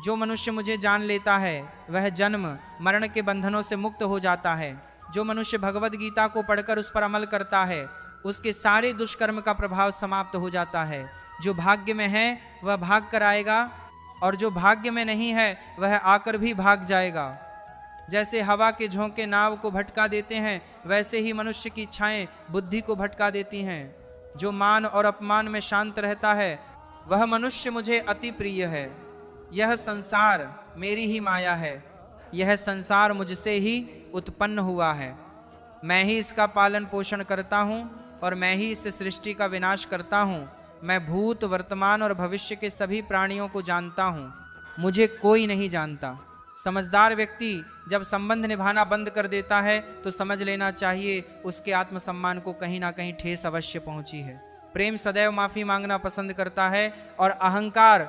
जो मनुष्य मुझे जान लेता है वह जन्म मरण के बंधनों से मुक्त हो जाता है। जो मनुष्य भगवत गीता को पढ़कर उस पर अमल करता है उसके सारे दुष्कर्म का प्रभाव समाप्त हो जाता है। जो भाग्य में है वह भाग कर आएगा, और जो भाग्य में नहीं है वह आकर भी भाग जाएगा। जैसे हवा के झोंके नाव को भटका देते हैं, वैसे ही मनुष्य की इच्छाएं बुद्धि को भटका देती हैं। जो मान और अपमान में शांत रहता है वह मनुष्य मुझे अति प्रिय है। यह संसार मेरी ही माया है, यह संसार मुझसे ही उत्पन्न हुआ है। मैं ही इसका पालन पोषण करता हूँ और मैं ही इस सृष्टि का विनाश करता हूँ। मैं भूत, वर्तमान और भविष्य के सभी प्राणियों को जानता हूँ, मुझे कोई नहीं जानता। समझदार व्यक्ति जब संबंध निभाना बंद कर देता है तो समझ लेना चाहिए उसके आत्मसम्मान को कहीं ना कहीं ठेस अवश्य पहुंची है। प्रेम सदैव माफी मांगना पसंद करता है और अहंकार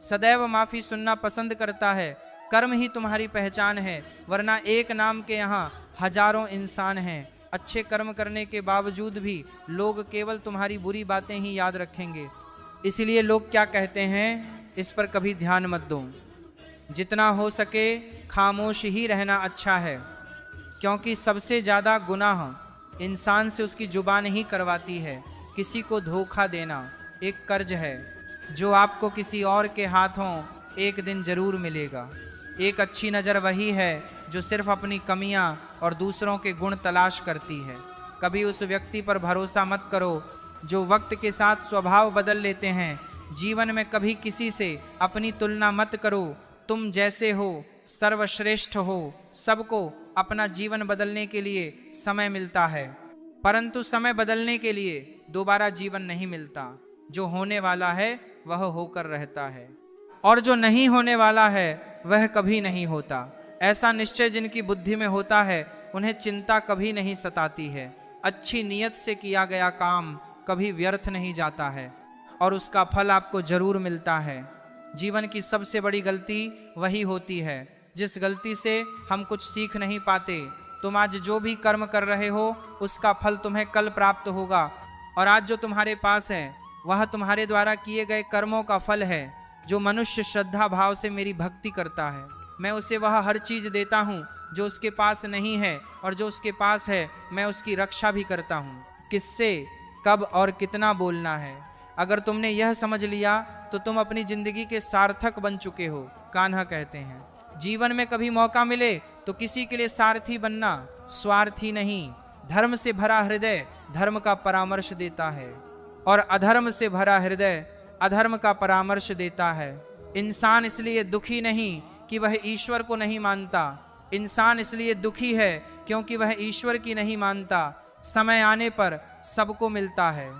सदैव माफी सुनना पसंद करता है। कर्म ही तुम्हारी पहचान है, वरना एक नाम के यहाँ हजारों इंसान हैं। अच्छे कर्म करने के बावजूद भी लोग केवल तुम्हारी बुरी बातें ही याद रखेंगे। इसलिए लोग क्या कहते हैं इस पर कभी ध्यान मत दो। जितना हो सके खामोश ही रहना अच्छा है, क्योंकि सबसे ज़्यादा गुनाह इंसान से उसकी जुबान ही करवाती है। किसी को धोखा देना एक कर्ज है जो आपको किसी और के हाथों एक दिन जरूर मिलेगा। एक अच्छी नज़र वही है जो सिर्फ अपनी कमियां और दूसरों के गुण तलाश करती है। कभी उस व्यक्ति पर भरोसा मत करो जो वक्त के साथ स्वभाव बदल लेते हैं। जीवन में कभी किसी से अपनी तुलना मत करो। तुम जैसे हो सर्वश्रेष्ठ हो। सबको अपना जीवन बदलने के लिए समय मिलता है, परंतु समय बदलने के लिए दोबारा जीवन नहीं मिलता। जो होने वाला है वह होकर रहता है, और जो नहीं होने वाला है वह कभी नहीं होता। ऐसा निश्चय जिनकी बुद्धि में होता है उन्हें चिंता कभी नहीं सताती है। अच्छी नीयत से किया गया काम कभी व्यर्थ नहीं जाता है और उसका फल आपको जरूर मिलता है। जीवन की सबसे बड़ी गलती वही होती है जिस गलती से हम कुछ सीख नहीं पाते। तुम आज जो भी कर्म कर रहे हो उसका फल तुम्हें कल प्राप्त होगा, और आज जो तुम्हारे पास है वह तुम्हारे द्वारा किए गए कर्मों का फल है। जो मनुष्य श्रद्धा भाव से मेरी भक्ति करता है मैं उसे वह हर चीज देता हूँ जो उसके पास नहीं है, और जो उसके पास है मैं उसकी रक्षा भी करता हूँ। किससे कब और कितना बोलना है, अगर तुमने यह समझ लिया तो तुम अपनी जिंदगी के सार्थक बन चुके हो। कान्हा कहते हैं, जीवन में कभी मौका मिले तो किसी के लिए सारथी बनना, स्वार्थी नहीं। धर्म से भरा हृदय धर्म का परामर्श देता है और अधर्म से भरा हृदय अधर्म का परामर्श देता है। इंसान इसलिए दुखी नहीं कि वह ईश्वर को नहीं मानता, इंसान इसलिए दुखी है क्योंकि वह ईश्वर की नहीं मानता। समय आने पर सबको मिलता है।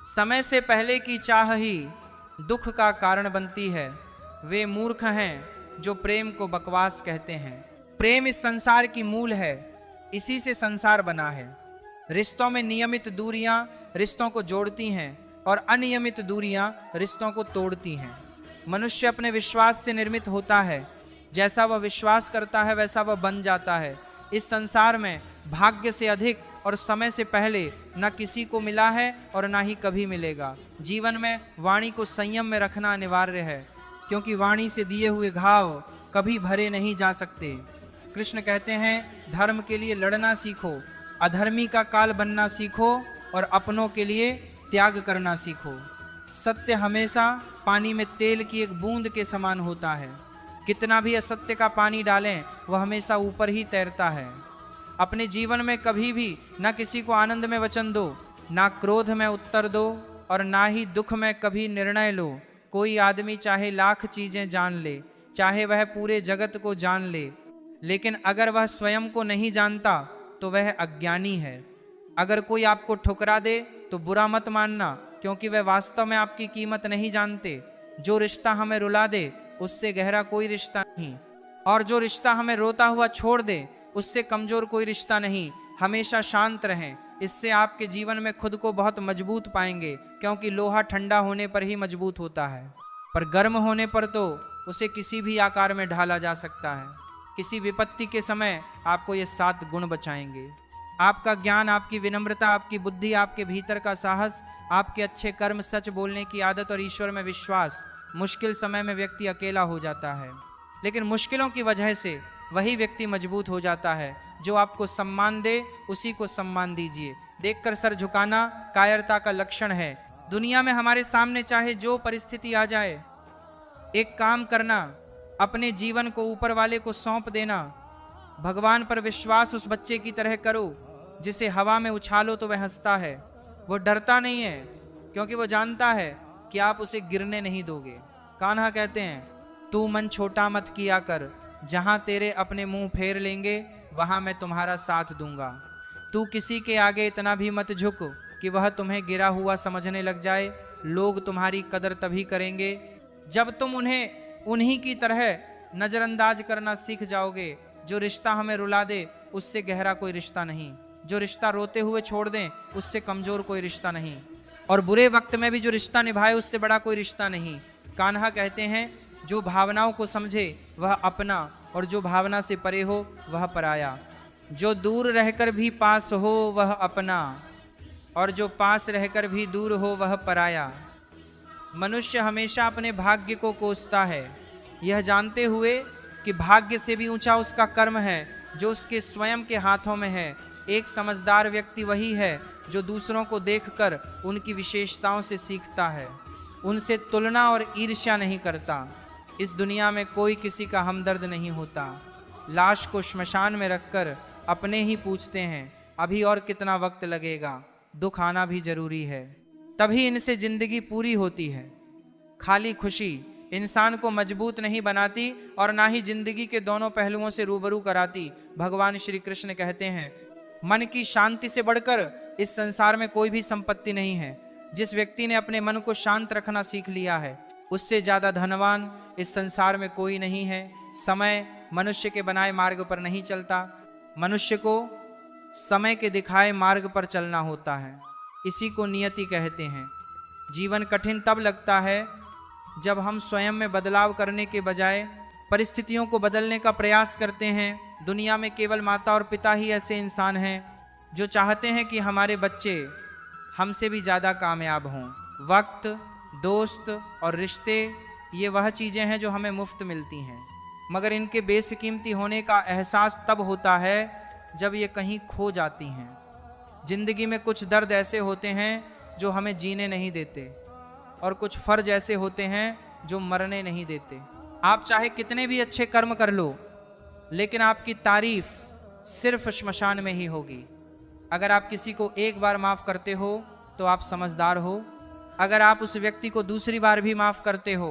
समय से पहले की चाह ही दुख का कारण बनती है। वे मूर्ख हैं जो प्रेम को बकवास कहते हैं। प्रेम इस संसार की मूल है, इसी से संसार बना है। रिश्तों में नियमित दूरियां रिश्तों को जोड़ती हैं और अनियमित दूरियां रिश्तों को तोड़ती हैं। मनुष्य अपने विश्वास से निर्मित होता है। जैसा वह विश्वास करता है वैसा वह बन जाता है। इस संसार में भाग्य से अधिक और समय से पहले न किसी को मिला है और न ही कभी मिलेगा। जीवन में वाणी को संयम में रखना अनिवार्य है, क्योंकि वाणी से दिए हुए घाव कभी भरे नहीं जा सकते। कृष्ण कहते हैं, धर्म के लिए लड़ना सीखो, अधर्मी का काल बनना सीखो और अपनों के लिए त्याग करना सीखो। सत्य हमेशा पानी में तेल की एक बूंद के समान होता है। कितना भी असत्य का पानी डालें वह हमेशा ऊपर ही तैरता है। अपने जीवन में कभी भी न किसी को आनंद में वचन दो, ना क्रोध में उत्तर दो और ना ही दुख में कभी निर्णय लो। कोई आदमी चाहे लाख चीजें जान ले, चाहे वह पूरे जगत को जान ले, लेकिन अगर वह स्वयं को नहीं जानता तो वह अज्ञानी है। अगर कोई आपको ठुकरा दे तो बुरा मत मानना, क्योंकि वह वास्तव में आपकी कीमत नहीं जानते। जो रिश्ता हमें रुला दे उससे गहरा कोई रिश्ता नहीं, और जो रिश्ता हमें रोता हुआ छोड़ दे उससे कमजोर कोई रिश्ता नहीं। हमेशा शांत रहें, इससे आपके जीवन में खुद को बहुत मजबूत पाएंगे, क्योंकि लोहा ठंडा होने पर ही मजबूत होता है, पर गर्म होने पर तो उसे किसी भी आकार में ढाला जा सकता है। किसी विपत्ति के समय आपको ये 7 गुण बचाएंगे। आपका ज्ञान, आपकी विनम्रता, आपकी बुद्धि, आपके भीतर का साहस, आपके अच्छे कर्म, सच बोलने की आदत और ईश्वर में विश्वास। मुश्किल समय में व्यक्ति अकेला हो जाता है, लेकिन मुश्किलों की वजह से वही व्यक्ति मजबूत हो जाता है। जो आपको सम्मान दे उसी को सम्मान दीजिए। देखकर सर झुकाना कायरता का लक्षण है। दुनिया में हमारे सामने चाहे जो परिस्थिति आ जाए, एक काम करना, अपने जीवन को ऊपर वाले को सौंप देना। भगवान पर विश्वास उस बच्चे की तरह करो जिसे हवा में उछालो तो वह हंसता है। वो डरता नहीं है, क्योंकि वो जानता है कि आप उसे गिरने नहीं दोगे। कान्हा कहते हैं, तू मन छोटा मत किया कर, जहां तेरे अपने मुंह फेर लेंगे वहां मैं तुम्हारा साथ दूंगा। तू किसी के आगे इतना भी मत झुक कि वह तुम्हें गिरा हुआ समझने लग जाए। लोग तुम्हारी कदर तभी करेंगे जब तुम उन्हें उन्हीं की तरह नजरअंदाज करना सीख जाओगे। जो रिश्ता हमें रुला दे उससे गहरा कोई रिश्ता नहीं, जो रिश्ता रोते हुए छोड़ दें उससे कमजोर कोई रिश्ता नहीं, और बुरे वक्त में भी जो रिश्ता निभाए उससे बड़ा कोई रिश्ता नहीं। कान्हा कहते हैं, जो भावनाओं को समझे वह अपना, और जो भावना से परे हो वह पराया। जो दूर रहकर भी पास हो वह अपना, और जो पास रहकर भी दूर हो वह पराया। मनुष्य हमेशा अपने भाग्य को कोसता है, यह जानते हुए कि भाग्य से भी ऊंचा उसका कर्म है जो उसके स्वयं के हाथों में है। एक समझदार व्यक्ति वही है जो दूसरों को देखकर उनकी विशेषताओं से सीखता है, उनसे तुलना और ईर्ष्या नहीं करता। इस दुनिया में कोई किसी का हमदर्द नहीं होता। लाश को श्मशान में रखकर अपने ही पूछते हैं, अभी और कितना वक्त लगेगा, दुख आना भी जरूरी है। तभी इनसे जिंदगी पूरी होती है। खाली खुशी इंसान को मजबूत नहीं बनाती और ना ही जिंदगी के दोनों पहलुओं से रूबरू कराती। भगवान श्री कृष्ण कहते हैं, मन की शांति से बढ़कर इस संसार में कोई भी संपत्ति नहीं है। जिस व्यक्ति ने अपने मन को शांत रखना सीख लिया है उससे ज्यादा धनवान इस संसार में कोई नहीं है। समय मनुष्य के बनाए मार्ग पर नहीं चलता, मनुष्य को समय के दिखाए मार्ग पर चलना होता है। इसी को नियति कहते हैं। जीवन कठिन तब लगता है जब हम स्वयं में बदलाव करने के बजाय परिस्थितियों को बदलने का प्रयास करते हैं। दुनिया में केवल माता और पिता ही ऐसे इंसान हैं जो चाहते हैं कि हमारे बच्चे हमसे भी ज़्यादा कामयाब हों। वक्त, दोस्त और रिश्ते ये वह चीज़ें हैं जो हमें मुफ्त मिलती हैं, मगर इनके बेशकीमती होने का एहसास तब होता है जब ये कहीं खो जाती हैं। जिंदगी में कुछ दर्द ऐसे होते हैं जो हमें जीने नहीं देते। और कुछ फर्ज ऐसे होते हैं जो मरने नहीं देते। आप चाहे कितने भी अच्छे कर्म कर लो, लेकिन आपकी तारीफ सिर्फ श्मशान में ही होगी। अगर आप किसी को एक बार माफ करते हो तो आप समझदार हो। अगर आप उस व्यक्ति को दूसरी बार भी माफ करते हो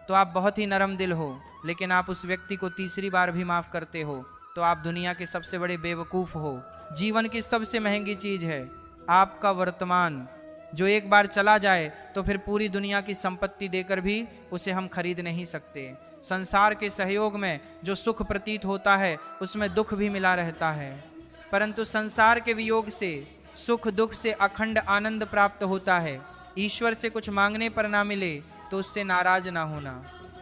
तो आप बहुत ही नरम दिल हो। लेकिन आप उस व्यक्ति को तीसरी बार भी माफ करते हो तो आप दुनिया के सबसे बड़े बेवकूफ हो। जीवन की सबसे महंगी चीज है आपका वर्तमान, जो एक बार चला जाए तो फिर पूरी दुनिया की संपत्ति देकर भी उसे हम खरीद नहीं सकते। संसार के सहयोग में जो सुख प्रतीत होता है उसमें दुख भी मिला रहता है, परंतु संसार के वियोग से सुख दुख से अखंड आनंद प्राप्त होता है। ईश्वर से कुछ मांगने पर ना मिले तो उससे नाराज ना होना,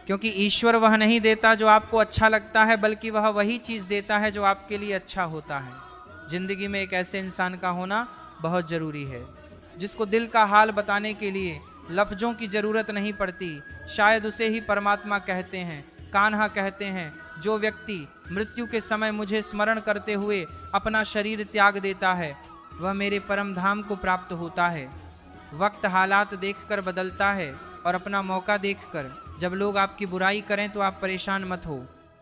क्योंकि ईश्वर वह नहीं देता जो आपको अच्छा लगता है, बल्कि वह वही चीज देता है जो आपके लिए अच्छा होता है। जिंदगी में एक ऐसे इंसान का होना बहुत जरूरी है जिसको दिल का हाल बताने के लिए लफ्जों की जरूरत नहीं पड़ती। शायद उसे ही परमात्मा कहते हैं, कान्हा कहते हैं। जो व्यक्ति मृत्यु के समय मुझे स्मरण करते हुए अपना शरीर त्याग देता है वह मेरे परम धाम को प्राप्त होता है। वक्त हालात देखकर बदलता है और अपना मौका देखकर जब लोग आपकी बुराई करें तो आप परेशान मत हो,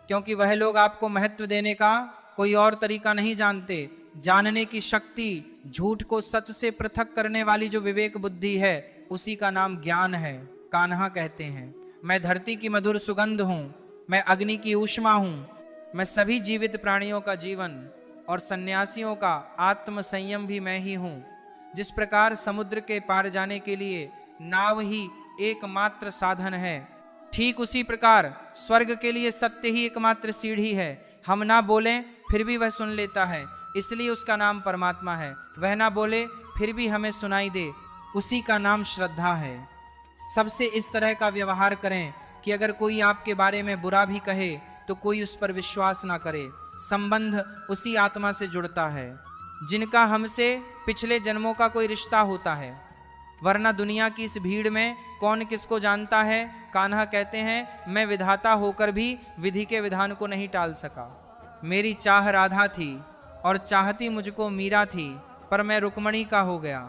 क्योंकि वह लोग आपको महत्व देने का कोई और तरीका नहीं जानते। जानने की शक्ति, झूठ को सच से पृथक करने वाली जो विवेक बुद्धि है उसी का नाम ज्ञान है। कान्हा कहते हैं, मैं धरती की मधुर सुगंध हूँ, मैं अग्नि की ऊष्मा हूँ, मैं सभी जीवित प्राणियों का जीवन और सन्यासियों का आत्म संयम भी मैं ही हूँ। जिस प्रकार समुद्र के पार जाने के लिए नाव ही एकमात्र साधन है, ठीक उसी प्रकार स्वर्ग के लिए सत्य ही एकमात्र सीढ़ी है। हम ना बोलें फिर भी वह सुन लेता है, इसलिए उसका नाम परमात्मा है। वह ना बोले फिर भी हमें सुनाई दे, उसी का नाम श्रद्धा है। सबसे इस तरह का व्यवहार करें कि अगर कोई आपके बारे में बुरा भी कहे तो कोई उस पर विश्वास ना करे। संबंध उसी आत्मा से जुड़ता है जिनका हमसे पिछले जन्मों का कोई रिश्ता होता है, वरना दुनिया की इस भीड़ में कौन किसको जानता है। कान्हा कहते हैं, मैं विधाता होकर भी विधि के विधान को नहीं टाल सका। मेरी चाह राधा थी और चाहती मुझको मीरा थी, पर मैं रुक्मणी का हो गया।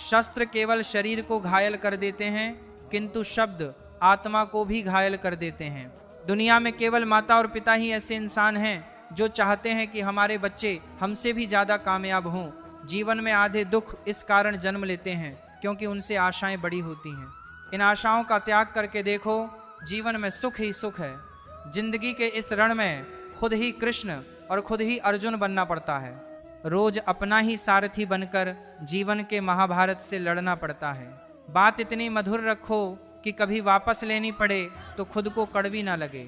शस्त्र केवल शरीर को घायल कर देते हैं, किंतु शब्द आत्मा को भी घायल कर देते हैं। दुनिया में केवल माता और पिता ही ऐसे इंसान हैं जो चाहते हैं कि हमारे बच्चे हमसे भी ज्यादा कामयाब हों। जीवन में आधे दुख इस कारण जन्म लेते हैं क्योंकि उनसे आशाएं बड़ी होती हैं। इन आशाओं का त्याग करके देखो, जीवन में सुख ही सुख है। जिंदगी के इस रण में खुद ही कृष्ण और खुद ही अर्जुन बनना पड़ता है। रोज अपना ही सारथी बनकर जीवन के महाभारत से लड़ना पड़ता है। बात इतनी मधुर रखो कि कभी वापस लेनी पड़े तो खुद को कड़वी ना लगे।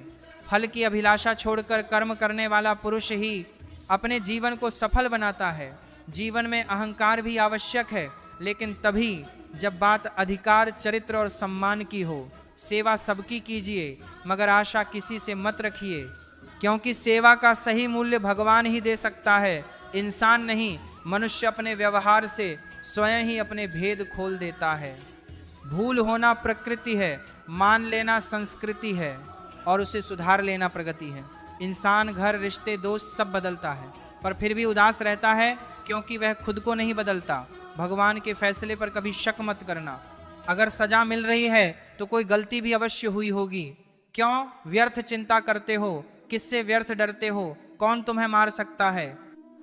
फल की अभिलाषा छोड़कर कर्म करने वाला पुरुष ही अपने जीवन को सफल बनाता है। जीवन में अहंकार भी आवश्यक है, लेकिन तभी जब बात अधिकार, चरित्र और सम्मान की हो। सेवा सबकी कीजिए, मगर आशा किसी से मत रखिए, क्योंकि सेवा का सही मूल्य भगवान ही दे सकता है, इंसान नहीं। मनुष्य अपने व्यवहार से स्वयं ही अपने भेद खोल देता है। भूल होना प्रकृति है, मान लेना संस्कृति है और उसे सुधार लेना प्रगति है। इंसान घर, रिश्ते, दोस्त सब बदलता है, पर फिर भी उदास रहता है क्योंकि वह खुद को नहीं बदलता। भगवान के फैसले पर कभी शक मत करना। अगर सजा मिल रही है तो कोई गलती भी अवश्य हुई होगी। क्यों व्यर्थ चिंता करते हो? किससे व्यर्थ डरते हो? कौन तुम्हें मार सकता है?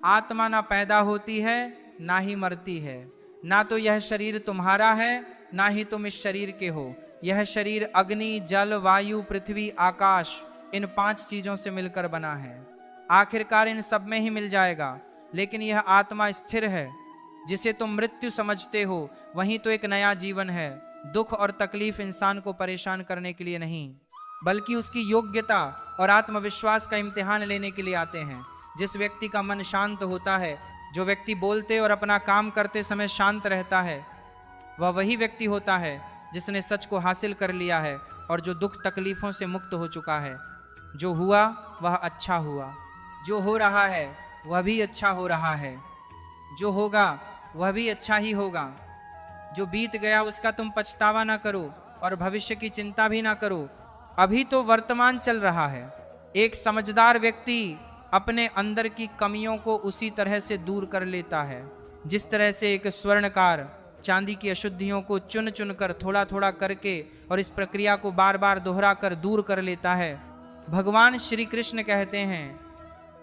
आत्मा ना पैदा होती है ना ही मरती है। ना तो यह शरीर तुम्हारा है ना ही तुम इस शरीर के हो। यह शरीर अग्नि, जल, वायु, पृथ्वी, आकाश, इन 5 चीजों से मिलकर बना है। आखिरकार इन सब में ही मिल जाएगा, लेकिन यह आत्मा स्थिर है। जिसे तुम मृत्यु समझते हो वहीं तो एक नया जीवन है। दुख और तकलीफ इंसान को परेशान करने के लिए नहीं, बल्कि उसकी योग्यता और आत्मविश्वास का इम्तिहान लेने के लिए आते हैं। जिस व्यक्ति का मन शांत होता है, जो व्यक्ति बोलते और अपना काम करते समय शांत रहता है, वह वही व्यक्ति होता है जिसने सच को हासिल कर लिया है और जो दुख तकलीफों से मुक्त हो चुका है। जो हुआ वह अच्छा हुआ, जो हो रहा है वह भी अच्छा हो रहा है, जो होगा वह भी अच्छा ही होगा। जो बीत गया उसका तुम पछतावा ना करो और भविष्य की चिंता भी ना करो। अभी तो वर्तमान चल रहा है। एक समझदार व्यक्ति अपने अंदर की कमियों को उसी तरह से दूर कर लेता है जिस तरह से एक स्वर्णकार चांदी की अशुद्धियों को चुन चुन कर थोड़ा थोड़ा करके और इस प्रक्रिया को बार बार दोहरा कर दूर कर लेता है। भगवान श्री कृष्ण कहते हैं,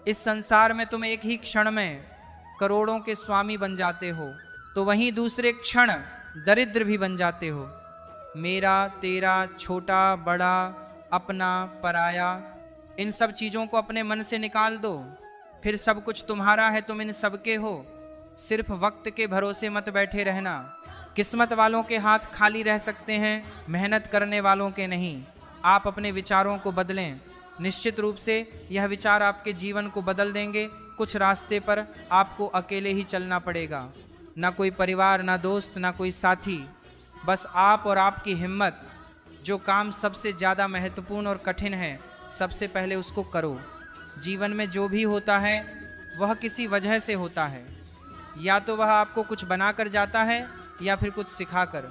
इस संसार में तुम एक ही क्षण में करोड़ों के स्वामी बन जाते हो, तो वहीं दूसरे क्षण दरिद्र भी बन जाते हो। मेरा तेरा, छोटा बड़ा, अपना पराया, इन सब चीज़ों को अपने मन से निकाल दो, फिर सब कुछ तुम्हारा है, तुम इन सबके हो। सिर्फ वक्त के भरोसे मत बैठे रहना। किस्मत वालों के हाथ खाली रह सकते हैं, मेहनत करने वालों के नहीं। आप अपने विचारों को बदलें, निश्चित रूप से यह विचार आपके जीवन को बदल देंगे। कुछ रास्ते पर आपको अकेले ही चलना पड़ेगा, ना कोई परिवार, ना दोस्त, ना कोई साथी, बस आप और आपकी हिम्मत। जो काम सबसे ज़्यादा महत्वपूर्ण और कठिन है, सबसे पहले उसको करो। जीवन में जो भी होता है वह किसी वजह से होता है, या तो वह आपको कुछ बनाकर जाता है या फिर कुछ सिखाकर।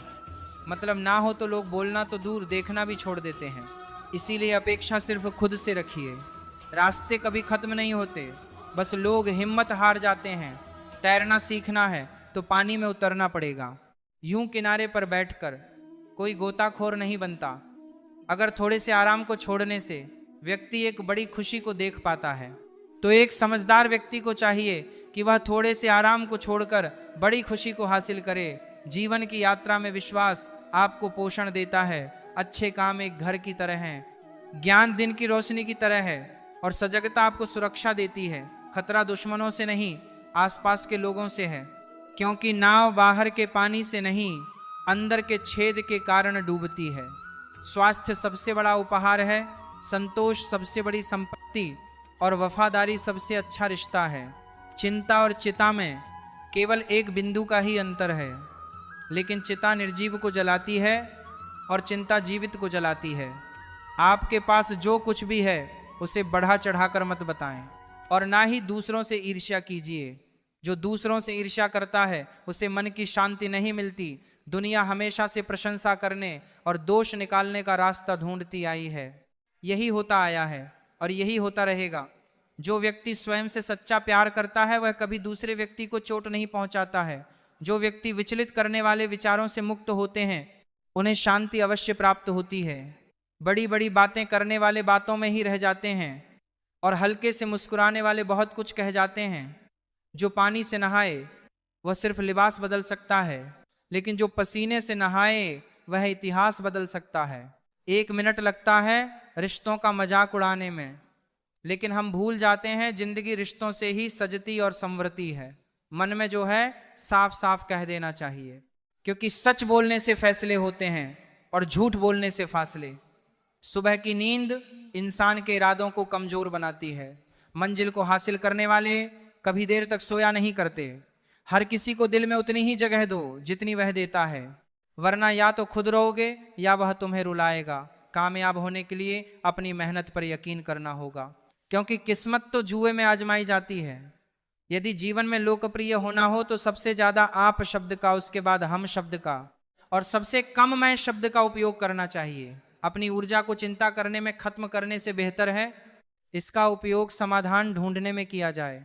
मतलब ना हो तो लोग बोलना तो दूर, देखना भी छोड़ देते हैं। इसीलिए अपेक्षा सिर्फ खुद से रखिए। रास्ते कभी खत्म नहीं होते, बस लोग हिम्मत हार जाते हैं। तैरना सीखना है तो पानी में उतरना पड़ेगा। यूं किनारे पर बैठकर कोई गोताखोर नहीं बनता। अगर थोड़े से आराम को छोड़ने से व्यक्ति एक बड़ी खुशी को देख पाता है, तो एक समझदार व्यक्ति को चाहिए कि वह थोड़े से आराम को छोड़कर बड़ी खुशी को हासिल करे। जीवन की यात्रा में विश्वास आपको पोषण देता है। अच्छे काम एक घर की तरह हैं, ज्ञान दिन की रोशनी की तरह है, और सजगता आपको सुरक्षा देती है। खतरा दुश्मनों से नहीं, आसपास के लोगों से है, क्योंकि नाव बाहर के पानी से नहीं, अंदर के छेद के कारण डूबती है। स्वास्थ्य सबसे बड़ा उपहार है, संतोष सबसे बड़ी संपत्ति, और वफादारी सबसे अच्छा रिश्ता है। चिंता और चिता में केवल एक बिंदु का ही अंतर है, लेकिन चिता निर्जीव को जलाती है और चिंता जीवित को जलाती है। आपके पास जो कुछ भी है उसे बढ़ा चढ़ाकर मत बताएं, और ना ही दूसरों से ईर्ष्या कीजिए। जो दूसरों से ईर्ष्या करता है उसे मन की शांति नहीं मिलती। दुनिया हमेशा से प्रशंसा करने और दोष निकालने का रास्ता ढूंढती आई है। यही होता आया है और यही होता रहेगा। जो व्यक्ति स्वयं से सच्चा प्यार करता है वह कभी दूसरे व्यक्ति को चोट नहीं पहुंचाता है। जो व्यक्ति विचलित करने वाले विचारों से मुक्त होते हैं उन्हें शांति अवश्य प्राप्त होती है। बड़ी बड़ी बातें करने वाले बातों में ही रह जाते हैं, और हल्के से मुस्कुराने वाले बहुत कुछ कह जाते हैं। जो पानी से नहाए वह सिर्फ लिबास बदल सकता है, लेकिन जो पसीने से नहाए वह इतिहास बदल सकता है। 1 मिनट लगता है रिश्तों का मजाक उड़ाने में, लेकिन हम भूल जाते हैं जिंदगी रिश्तों से ही सजती और संवरती है। मन में जो है साफ साफ कह देना चाहिए, क्योंकि सच बोलने से फैसले होते हैं और झूठ बोलने से फासले। सुबह की नींद इंसान के इरादों को कमजोर बनाती है। मंजिल को हासिल करने वाले कभी देर तक सोया नहीं करते। हर किसी को दिल में उतनी ही जगह दो जितनी वह देता है, वरना या तो खुद रोओगे या वह तुम्हें रुलाएगा। कामयाब होने के लिए अपनी मेहनत पर यकीन करना होगा, क्योंकि किस्मत तो जुए में आजमाई जाती है। यदि जीवन में लोकप्रिय होना हो तो सबसे ज्यादा आप शब्द का, उसके बाद हम शब्द का, और सबसे कम मैं शब्द का उपयोग करना चाहिए। अपनी ऊर्जा को चिंता करने में खत्म करने से बेहतर है इसका उपयोग समाधान ढूंढने में किया जाए।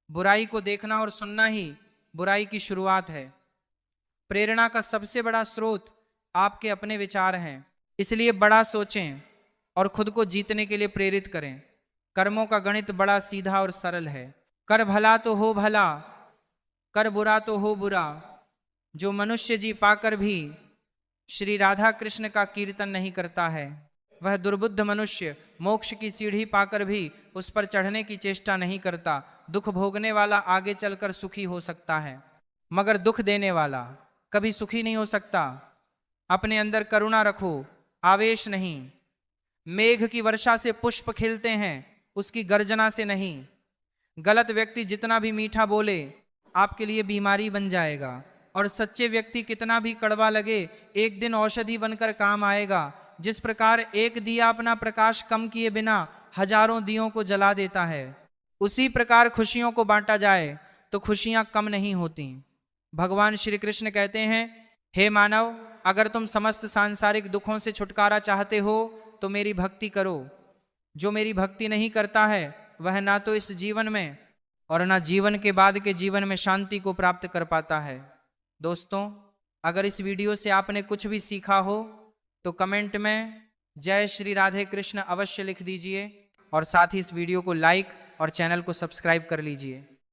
बुराई को देखना और सुनना ही बुराई की शुरुआत है। प्रेरणा का सबसे बड़ा स्रोत आपके अपने विचार हैं, इसलिए बड़ा सोचें और खुद को जीतने के लिए प्रेरित करें। कर्मों का गणित बड़ा सीधा और सरल है। कर भला तो हो भला, कर बुरा तो हो बुरा। जो मनुष्य जी पाकर भी श्री राधा कृष्ण का कीर्तन नहीं करता है, वह दुर्बुद्ध मनुष्य मोक्ष की सीढ़ी पाकर भी उस पर चढ़ने की चेष्टा नहीं करता। दुख भोगने वाला आगे चलकर सुखी हो सकता है, मगर दुख देने वाला कभी सुखी नहीं हो सकता। अपने अंदर करुणा रखो, आवेश नहीं। मेघ की वर्षा से पुष्प खिलते हैं, उसकी गर्जना से नहीं। गलत व्यक्ति जितना भी मीठा बोले आपके लिए बीमारी बन जाएगा, और सच्चे व्यक्ति कितना भी कड़वा लगे एक दिन औषधि बनकर काम आएगा। जिस प्रकार एक दिया अपना प्रकाश कम किए बिना हजारों दियों को जला देता है, उसी प्रकार खुशियों को बांटा जाए तो खुशियां कम नहीं होती। भगवान श्री कृष्ण कहते हैं, हे मानव, अगर तुम समस्त सांसारिक दुखों से छुटकारा चाहते हो तो मेरी भक्ति करो। जो मेरी भक्ति नहीं करता है वह ना तो इस जीवन में और ना जीवन के बाद के जीवन में शांति को प्राप्त कर पाता है। दोस्तों, अगर इस वीडियो से आपने कुछ भी सीखा हो तो कमेंट में जय श्री राधे कृष्ण अवश्य लिख दीजिए और साथ ही इस वीडियो को लाइक और चैनल को सब्सक्राइब कर लीजिए।